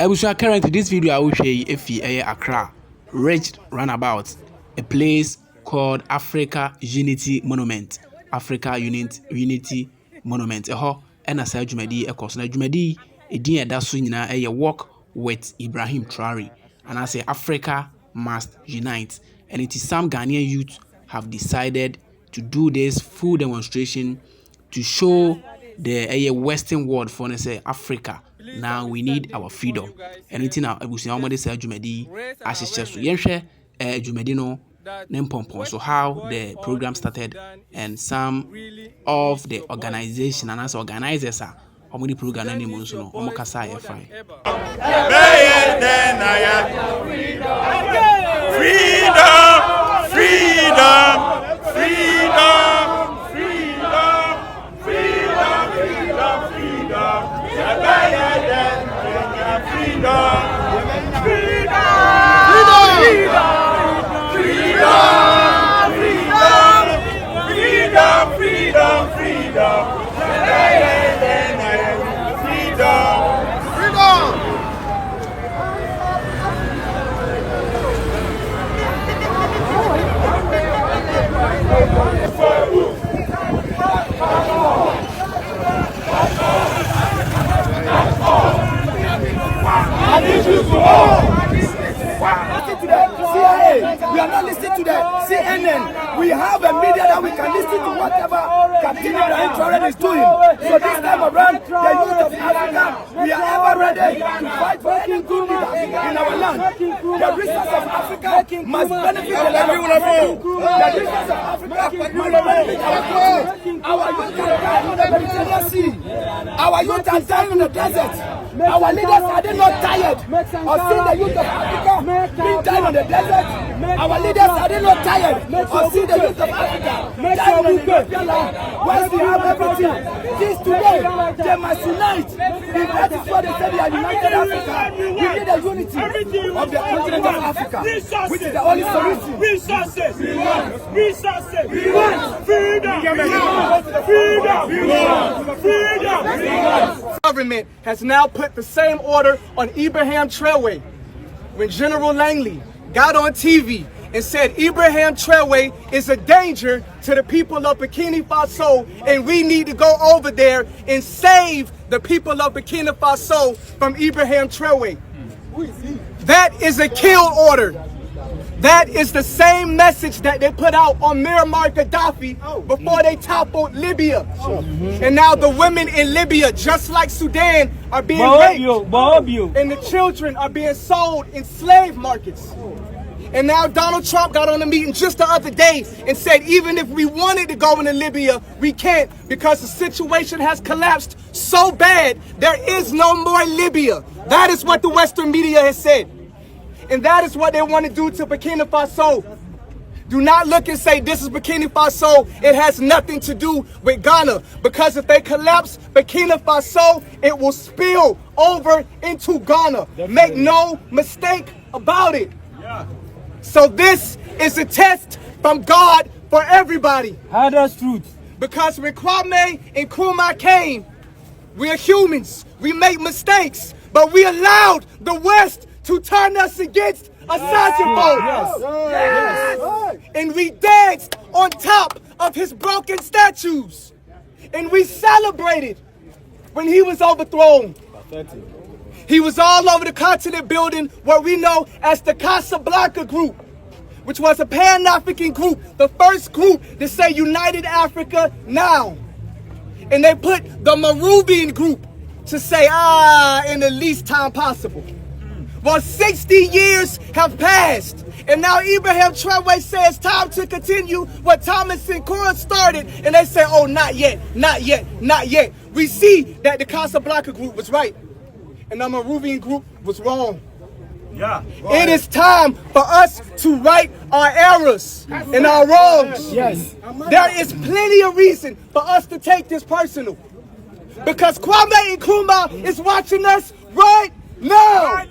I will show currently this video. I will show you if Accra Ridge Runabout, a place called Africa Unity Monument. Africa Unity Monument. And as I jumedi, a course na jumedi, a dear daswina a walk with Ibrahim Traoré. And I say Africa must unite. And it is some Ghanaian youth have decided to do this full demonstration to show the Western world for say Africa. Now we need our freedom. Anything now we see how say jumedi as it's just yenhwe jumedi no nempompo. So how the program started and some of the organization and as organizers are how many program any months no omokasa Ivory. We are not listening to the CNN. We have a media that we can listen to whatever Captain Ibrahim Traoré is doing. So this time around, the youth of Africa, we are ever ready to fight for any good leader in our land. The resources of Africa must benefit the everyone. The resources of Africa must benefit our country. Our youth are dying on the Mediterranean Sea. Our youth are dying in the desert. Our leaders are they not tired of seeing the youth of Africa being died on the desert? Our leaders are they not tired of seeing the youth of Africa dying on the European land? Once we have everything, this today, they must unite. If that is what they say, they are united Africa. We need the unity of the continent of Africa, which is the only solution. Resources. We want freedom. Freedom. Government has now put the same order on Ibrahim Traoré. When General Langley got on TV and said Ibrahim Traoré is a danger to the people of Burkina Faso and we need to go over there and save the people of Burkina Faso from Ibrahim Traoré. That is a kill order. That is the same message that they put out on Muammar Gaddafi before they toppled Libya. And now the women in Libya, just like Sudan, are being raped. And the children are being sold in slave markets. And now Donald Trump got on a meeting just the other day and said even if we wanted to go into Libya, we can't because the situation has collapsed so bad, there is no more Libya. That is what the Western media has said. And that is what they want to do to Burkina Faso. Do not look and say this is Burkina Faso. It has nothing to do with Ghana. Because if they collapse Burkina Faso, it will spill over into Ghana. Make no mistake about it. So this is a test from God for everybody. That's truth. Because when Kwame and Nkrumah came, we are humans. We make mistakes. But we allowed the West to turn us against a yes. And we danced on top of his broken statues. And we celebrated when he was overthrown. He was all over the continent building what we know as the Casablanca Group, which was a Pan-African group, the first group to say United Africa now. And they put the Marubian Group to say, in the least time possible. Well, 60 years have passed, and now Ibrahim Traoré says time to continue what Thomas Sankara started, and they say, oh, not yet, not yet, not yet. We see that the Casablanca Group was right, and the Marubian Group was wrong. It is time for us to right our errors and our wrongs. There is plenty of reason for us to take this personal, because Kwame Nkrumah is watching us right now.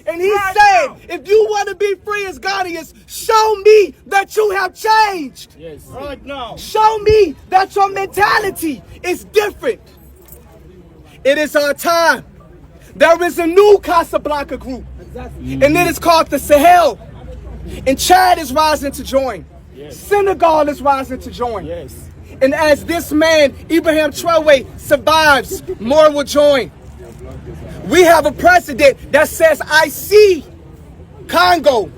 And he said, if you want to be free as Ghanaians, show me that you have changed. Right now. Show me that your mentality is different. It is our time. There is a new Casablanca group, and it is called the Sahel. And Chad is rising to join. Senegal is rising to join. And as this man, Ibrahim Traoré, survives, more will join. We have a president that says, I see Congo.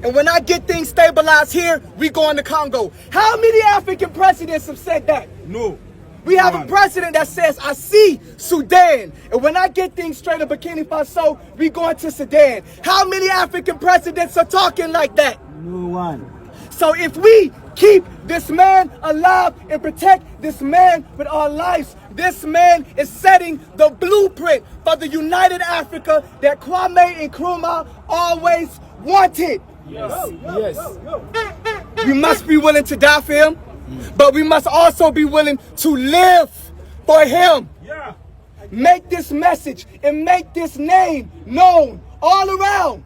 And when I get things stabilized here, we go into Congo. How many African presidents have said that? No. We have a president that says, I see Sudan. And when I get things straight in Burkina Faso, we go into Sudan. How many African presidents are talking like that? No one. So if we keep this man alive and protect this man with our lives, this man is setting the blueprint for the united Africa that Kwame and Nkrumah always wanted. Yes. We must be willing to die for him, but we must also be willing to live for him. Yeah. Make this message and make this name known all around.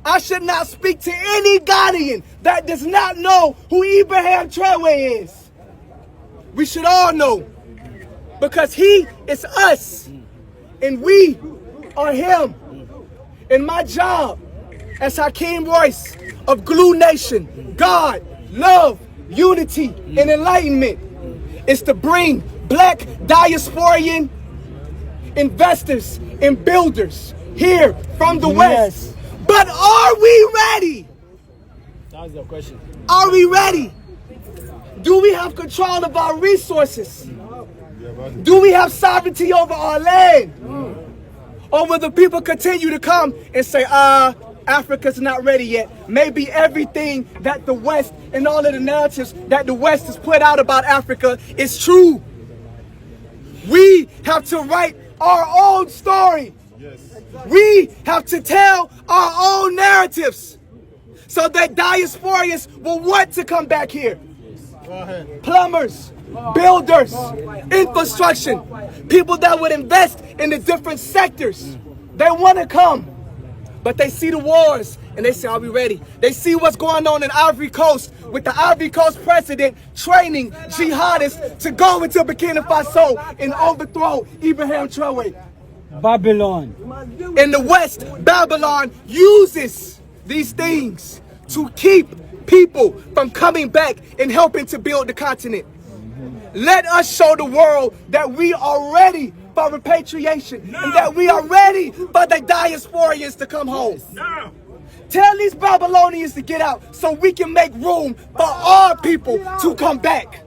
I should not speak to any Ghanaian that does not know who Ibrahim Traoré is. We should all know, because he is us and we are him. And my job as Hakeem Royce of Glue Nation, God, Love, Unity, and Enlightenment is to bring black diasporian investors and builders here from the West. But are we ready? That's the question. Are we ready? Do we have control of our resources? Do we have sovereignty over our land? Or will the people continue to come and say, Africa's not ready yet? Maybe everything that the West and all of the narratives that the West has put out about Africa is true. We have to write our own story. We have to tell our own narratives so that diasporians will want to come back here. Plumbers, builders, infrastructure, people that would invest in the different sectors. They want to come, but they see the wars and they say, are we ready? They see what's going on in Ivory Coast with the Ivory Coast president training jihadists to go into Burkina Faso and overthrow Ibrahim Traoré. Babylon. In the West, Babylon uses these things to keep people from coming back and helping to build the continent. Let us show the world that we are ready for repatriation and that we are ready for the diasporians to come home. Tell these Babylonians to get out so we can make room for our people to come back.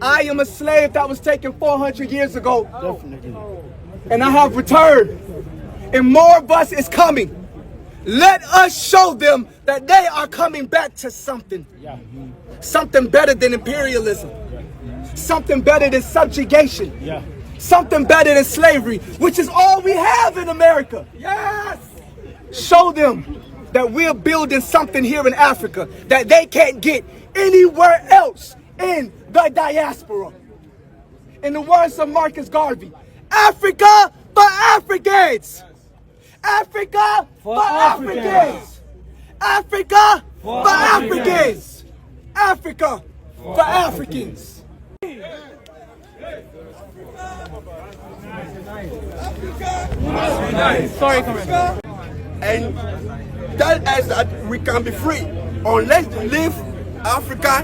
I am a slave that was taken 400 years ago. Definitely. And I have returned, and more of us is coming. Let us show them that they are coming back to something. Something better than imperialism. Something better than subjugation. Something better than slavery, which is all we have in America. Yes! Show them that we're building something here in Africa that they can't get anywhere else in the diaspora. In the words of Marcus Garvey, Africa for Africans. Africa for Africans. Africa for Africans. Africa for Africans. Sorry, Commander. And tell us that we can be free unless they leave Africa,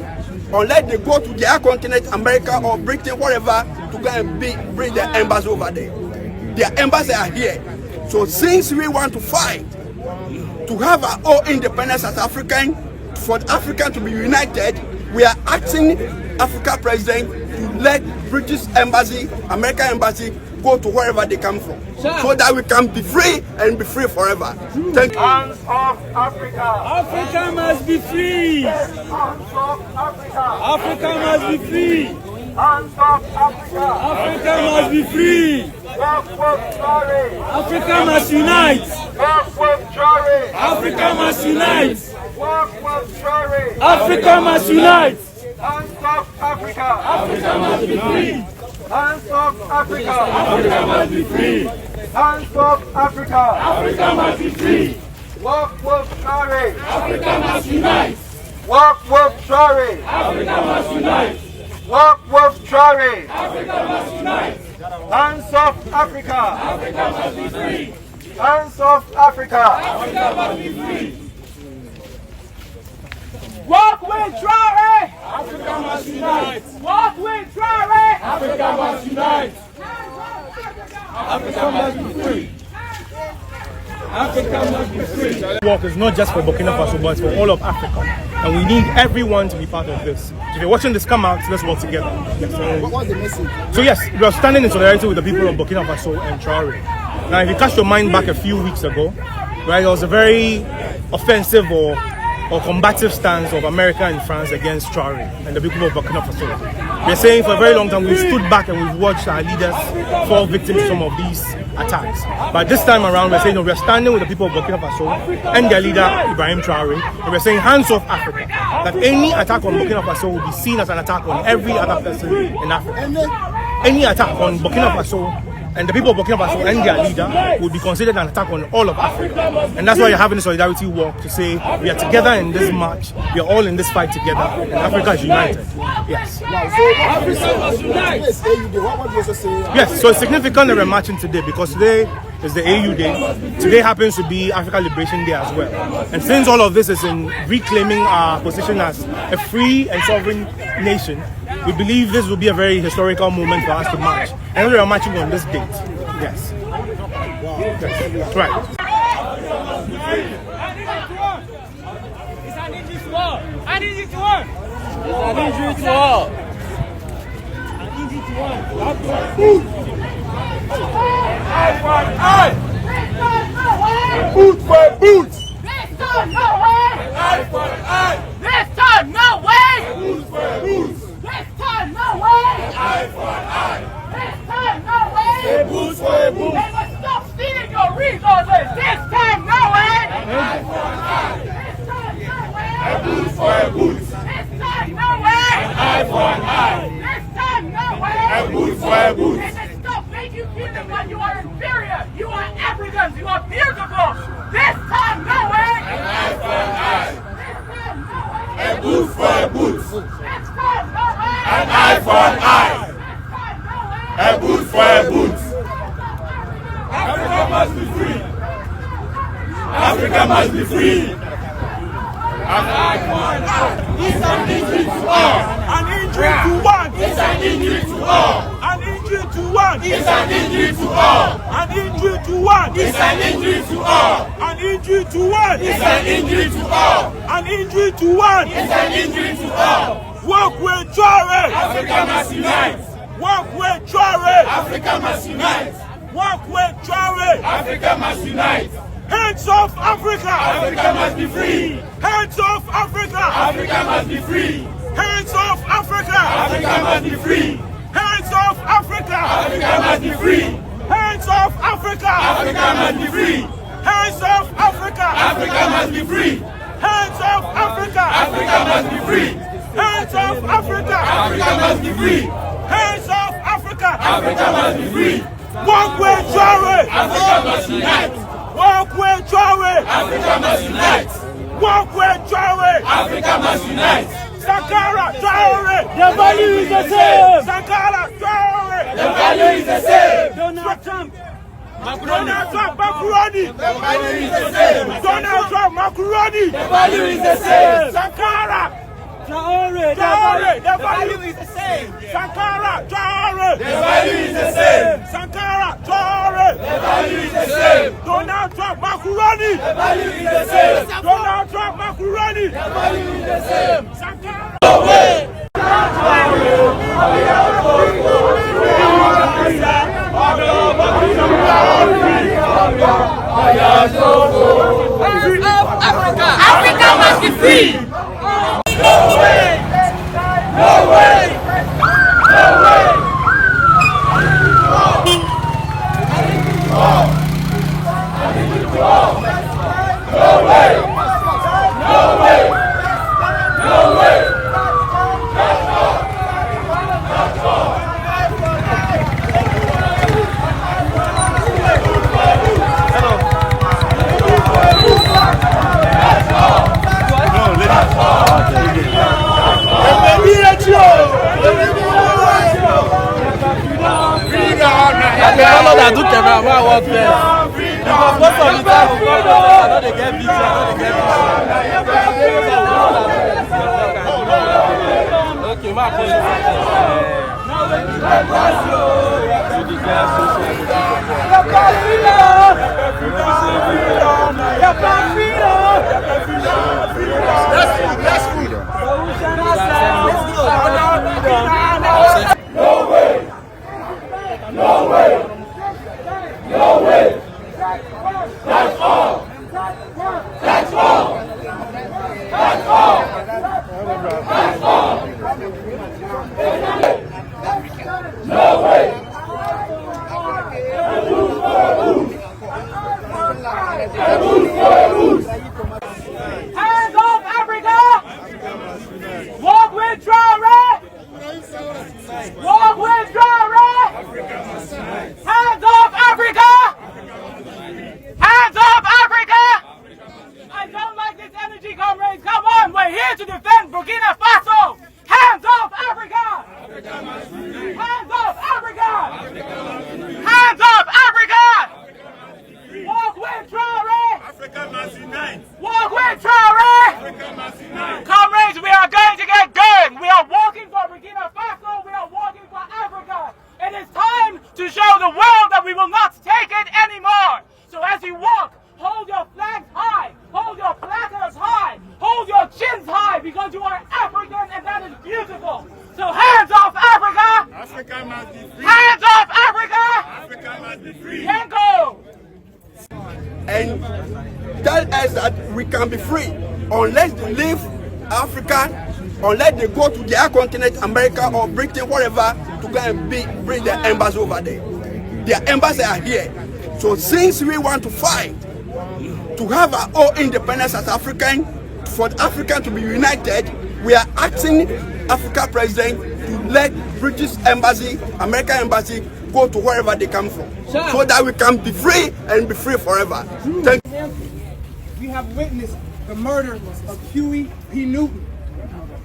unless they go to their continent, America or Britain, whatever, to go and bring their embassy over there. Their embassy are here. So since we want to fight to have our own independence as African, for Africa to be united, we are asking Africa president to let British embassy, American embassy, go to wherever they come from, so that we can be free and be free forever. Thank you. Hands off Africa. Africa must be free. Hands off Africa. Africa must be free. Hands off Africa. Africa must be free. Africa must unite. Africa must unite. Africa must unite. Hands off Africa. Africa must be free. Hands off Africa. Africa must be free. Hands off Africa. Africa must be free. Walk with Traoré. Africa must unite. Walk with Traoré. Africa must unite. Walk with Traoré. Africa must unite. Hands off Africa. Africa must be free. Hands off Africa. Africa must be free. Walk with Traoré. Africa must unite. Walk with Traoré. Africa must unite. Africa must be free. Africa must be free. Walk is not just for Burkina Faso, but it's for all of Africa. And we need everyone to be part of this. If you're watching this come out, let's work together. What was the message? So yes, we are standing in solidarity with the people of Burkina Faso and Traoré. Now, if you cast your mind back a few weeks ago, right, there was a very offensive or combative stance of America and France against Traoré and the people of Burkina Faso. We're saying for a very long time we've stood back and we've watched our leaders fall victim to some of these attacks. But this time around we're saying no, we're standing with the people of Burkina Faso and their leader Ibrahim Traoré, and we're saying hands off Africa. That any attack on Burkina Faso will be seen as an attack on every other person in Africa. Any attack on Burkina Faso and the people of Burkina Faso and their leader would be considered an attack on all of Africa. And that's why you're having a solidarity walk to say we are together in this march, we are all in this fight together, and Africa is united. Yes. Yes, so it's significant that we're marching today because today is the AU Day. Today happens to be Africa Liberation Day as well. And since all of this is in reclaiming our position as a free and sovereign nation, we believe this will be a very historical moment for us to march. And we are marching on this date. Yes. Yes. Right. It's an injury to all. An injury to all. An injury to all. An injury to all. Eye for eye. Boot for boot. This time, no way! Eye for eye. This time, no way! Boot for boot. This time, no way! Eye for eye. This time, no way! Boot for boot. They must stop stealing your resources! This time, no way! Eye for eye. This time, no way! Boot for boot. This time, no way! Eye for eye. This time, no way! Boot for boot. They must stop making you feel like you are inferior! You are Africans! You are beautiful! This time, no way! Eye for eye. This time, no way! Boot for boot. This time, no way! An eye for an eye. This time, no way! A boot for a boot. Africa must be free. Africa must be free. An eye for an eye. It's an injury to all. An injury to one. It's an injury to all. An injury to one. It's an injury to all. An injury to one. It's an injury to all. An injury to one. It's an injury to all. An injury to one. It's an injury to all. Walk with Traoré. Africa must unite. Walk with Traoré. Africa must unite. Walk with Traoré. Africa must unite. Hands off Africa. Africa must be free. Hands off Africa. Africa must be free. Hands off Africa. Africa must be free. Hands off Africa. Africa must be free. Hands off Africa. Africa must be free. Hands off Africa. Africa must be free. Hands off Africa. Africa must be free. Hands off Africa. Africa must be free. Hands off Africa. Africa must be free. Walk with Traoré. Africa must unite. Walk with Traoré. Africa must unite. Walk with Traoré. Africa must unite. Sankara Traoré. The value is the same. Sankara Traoré. The value is the same. Donald Trump. Donald Trump Macaroni. The value is the same. Donald Trump Macaroni. The value is the same. Sankara Traoré. Traoré. The value is the same. Sankara Traoré. The value is the same. Sankara Traoré. The value is the same. Donald Trump Macaroni. The value is the same. Donald Trump Macaroni. The value is the same. Sankara. No way. Africa! Africa must be free! No way. No way. No way. No way. No way. No way. Okay, my Hands off Africa! Walk with traoré! Walk with traoré! Hands off Africa! Hands off Africa! I don't like this energy, comrades. Come on, we're here to defend Burkina Faso. Hands off Africa! Hands off Africa! Hands off Africa! Walk with traoré! Africa must unite. Walk with traoré! Africa must unite. Comrades, we are going to get going. We are walking for Burkina Faso. We are walking for Africa. It is time to show the world that we will not take it anymore. So as you walk, hold your flags high. Hold your placards high. Hold your chins high because you are African and that is beautiful. So hands off Africa. Africa must be free. Hands off Africa. Africa must be free. Yanko. And tell us that we can be free unless they leave Africa, unless they go to their continent, America or Britain, whatever, to go and bring their embassy over there. Their embassy are here. So since we want to fight to have our own independence as African, for Africa to be united, we are asking Africa president to let British embassy, American embassy, go to wherever they come from, so that we can be free and be free forever. Thank you. We have witnessed the murder of Huey P. Newton.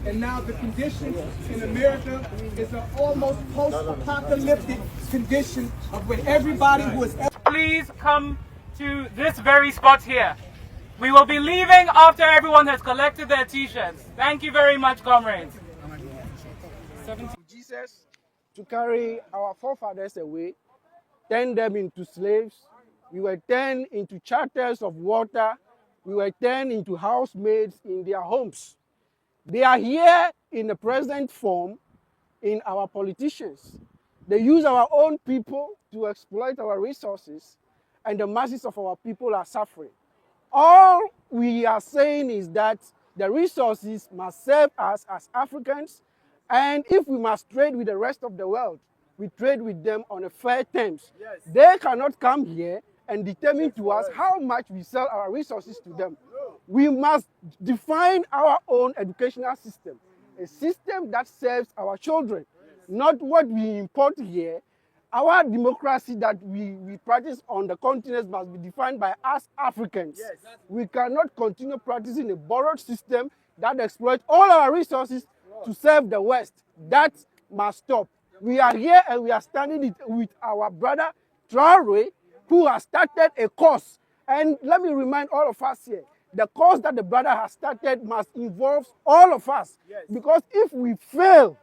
And now the condition in America is an almost post-apocalyptic condition of where everybody who is... Please come to this very spot here. We will be leaving after everyone has collected their t-shirts. Thank you very much, comrades. Jesus to carry our forefathers away, turn them into slaves. We were turned into charters of water. We were turned into housemaids in their homes. They are here in the present form in our politicians. They use our own people to exploit our resources, and the masses of our people are suffering. All we are saying is that the resources must serve us as Africans, and if we must trade with the rest of the world, we trade with them on a fair terms. Yes. They cannot come here and determine to us how much we sell our resources to them. We must define our own educational system, a system that serves our children, not what we import here. Our democracy that we practice on the continent must be defined by us Africans. Yes. We cannot continue practicing a borrowed system that exploits all our resources to serve the West. That must stop. We are here and we are standing with our brother Traoré, who has started a course. And let me remind all of us here, the course that the brother has started must involve all of us. Yes. Because if we fail,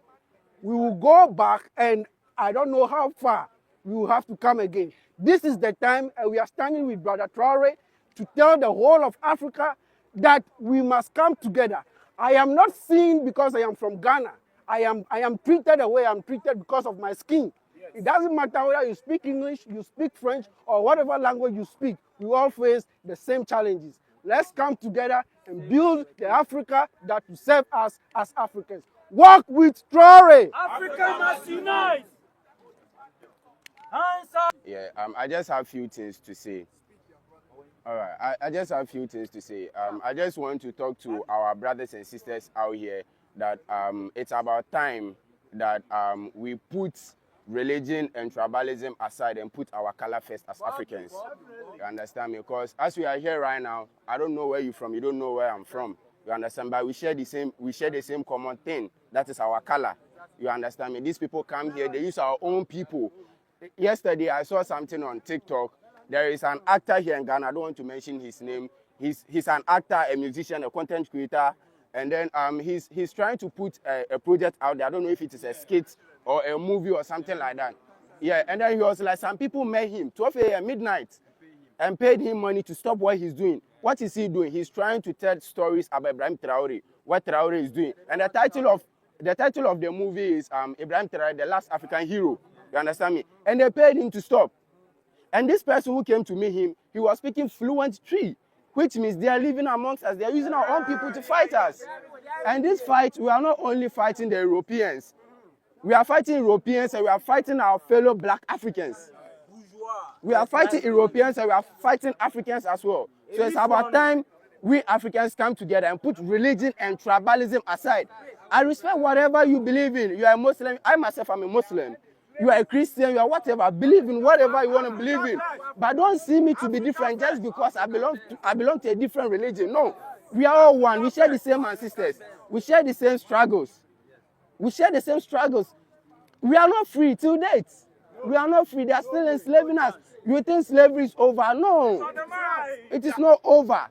we will go back and I don't know how far we will have to come again. This is the time, and we are standing with Brother Traoré to tell the whole of Africa that we must come together. I am not seen because I am from Ghana. I am treated the way I am treated because of my skin. Yes. It doesn't matter whether you speak English, you speak French, or whatever language you speak. We all face the same challenges. Let's come together and build the Africa that will serve us as Africans. Work with Traoré. Africa must unite. Yeah, I just have a few things to say. All right, I just have a few things to say. I just want to talk to our brothers and sisters out here that it's about time that we put religion and tribalism aside and put our color first as Africans. You understand me? Because as we are here right now, I don't know where you're from, you don't know where I'm from. You understand? But we share the same common thing. That is our color. You understand me? These people come here, they use our own people. Yesterday, I saw something on TikTok. There is an actor here in Ghana, I don't want to mention his name. he's an actor, a musician, a content creator, and then he's trying to put a project out there. I don't know if it is a skit or a movie or something like that. Yeah, and then he was like, some people met him 12 a.m. midnight and paid him money to stop what he's doing. What is he doing? He's trying to tell stories about Ibrahim Traoré, what Traoré is doing. And the title of the movie is Ibrahim Traoré, the last African hero. You understand me? And they paid him to stop. And this person who came to meet him, he was speaking fluent Tree, which means they are living amongst us. They are using our own people to fight us. And this fight, we are not only fighting the Europeans. We are fighting Europeans and we are fighting our fellow black Africans. We are fighting Europeans and we are fighting Africans as well. So it's about time we Africans come together and put religion and tribalism aside. I respect whatever you believe in. You are a Muslim. I myself am a Muslim. You are a Christian. You are whatever. Believe in whatever you want to believe in. But don't see me to be different just because I belong to a different religion. No. We are all one. We share the same ancestors. We share the same struggles. We share the same struggles. We are not free till date. We are not free. They are still enslaving us. You think slavery is over? No. It is not over.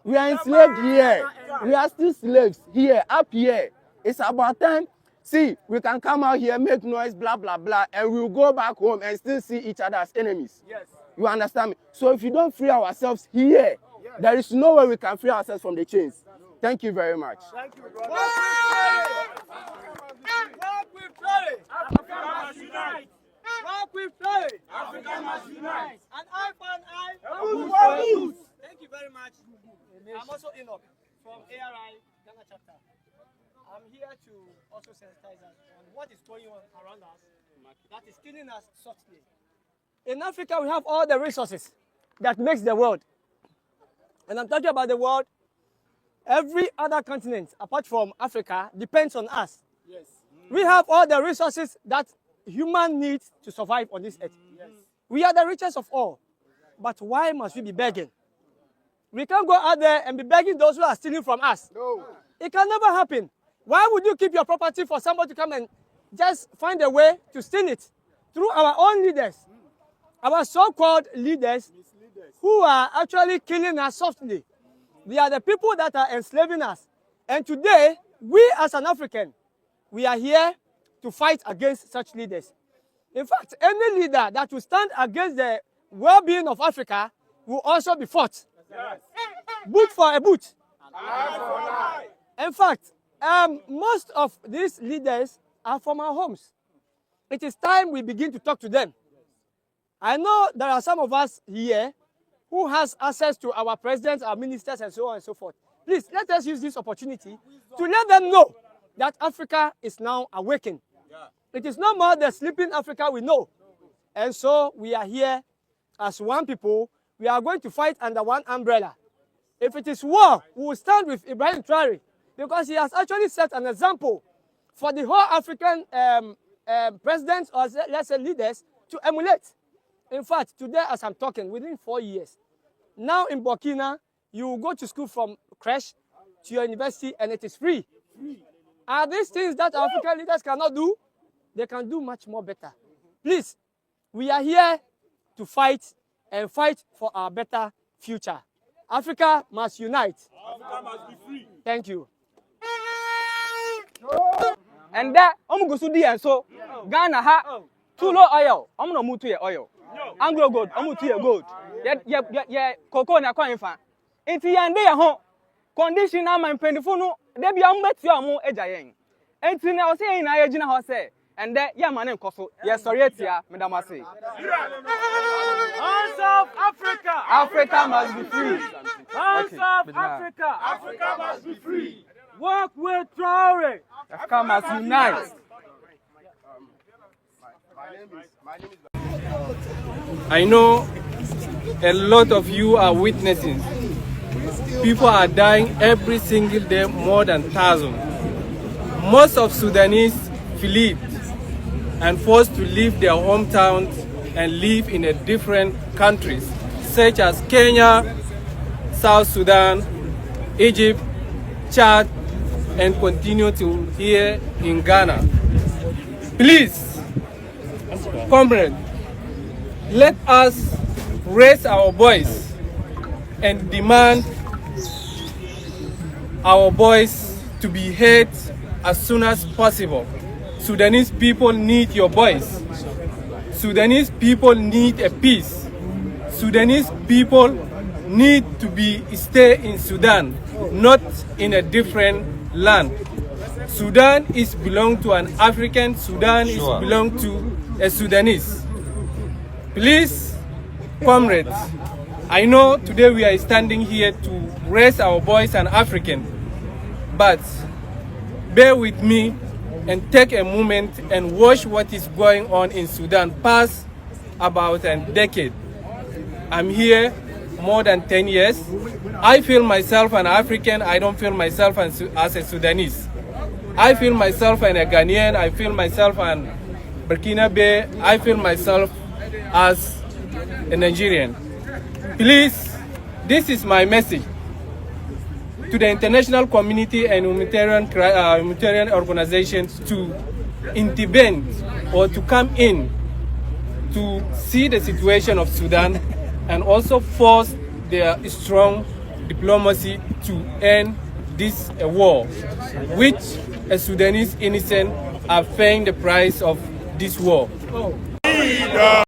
We are enslaved here. We are still slaves here, up here. It's about time. See, we can come out here, make noise, blah, blah, blah, and we'll go back home and still see each other as enemies. Yes. You understand me? So if you don't free ourselves here, there is no way we can free ourselves from the chains. Thank you very much. Thank you, brother. Africa must unite. Walk with faith. Africa must unite. An eye for an eye. Thank you very much. I'm also Enoch from ARI Ghana chapter. I'm here to also sensitize us on what is going on around us that is killing us softly. In Africa, we have all the resources that makes the world. And I'm talking about the world. Every other continent, apart from Africa, depends on us. Yes. We have all the resources that human needs to survive on this earth. Yes. We are the richest of all. But why must we be begging? We can't go out there and be begging those who are stealing from us. No. It can never happen. Why would you keep your property for somebody to come and just find a way to steal it? Through our own leaders. Our so-called leaders who are actually killing us softly. They are the people that are enslaving us. And today, we as an African, we are here to fight against such leaders. In fact, any leader that will stand against the well-being of Africa will also be fought. Yes. Boot for a boot. In fact, most of these leaders are from our homes. It is time we begin to talk to them. I know there are some of us here who has access to our presidents, our ministers, and so on and so forth. Please, let us use this opportunity to let them know that Africa is now awakened. It is no more the sleeping Africa we know. And so we are here as one people. We are going to fight under one umbrella. If it is war, we will stand with Ibrahim Traoré because he has actually set an example for the whole African presidents or let's say leaders to emulate. In fact, today as I'm talking, within 4 years, now in Burkina, you will go to school from creche to your university and it is free. Are these things that African leaders cannot do? They can do much more better. Please, we are here to fight and fight for our better future. Africa must unite. Africa must be free. Thank you. And that, I'm going to do and so Ghana ha too low oil. I'm not move to your oil. Anglo gold, I'm move to your gold. Yeah, cocoa na coin fan. It's yan day home. Condition am and penifunu, they be bet your more edging. And I was saying, I agent house and that yeah, man, Koso. Yes, sorry, Madam Assay. Hands of Africa! Africa must be free. Hands of Africa! Africa must be free. Work with Traoré. Africa must unite. I know a lot of you are witnessing. People are dying every single day, more than 1,000. Most of Sudanese fled and forced to leave their hometowns and live in a different countries, such as Kenya, South Sudan, Egypt, Chad, and continue to here in Ghana. Please, comrade, let us raise our voice and demand our voice to be heard as soon as possible. Sudanese people need your voice. Sudanese people need a peace. Sudanese people need to stay in Sudan, not in a different land. Sudan is belong to an African. Sudan is belong to a Sudanese. Please, comrades, I know today we are standing here to raise our voice as African, but bear with me and take a moment and watch what is going on in Sudan past about a decade. I'm here more than 10 years. I feel myself an African. I don't feel myself as a Sudanese. I feel myself a Ghanaian. I feel myself an Bukinabe. I feel myself as a Nigerian. Please, this is my message to the international community and humanitarian organizations to intervene or to come in to see the situation of Sudan and also force their strong diplomacy to end this war, which a Sudanese innocent are paying the price of this war.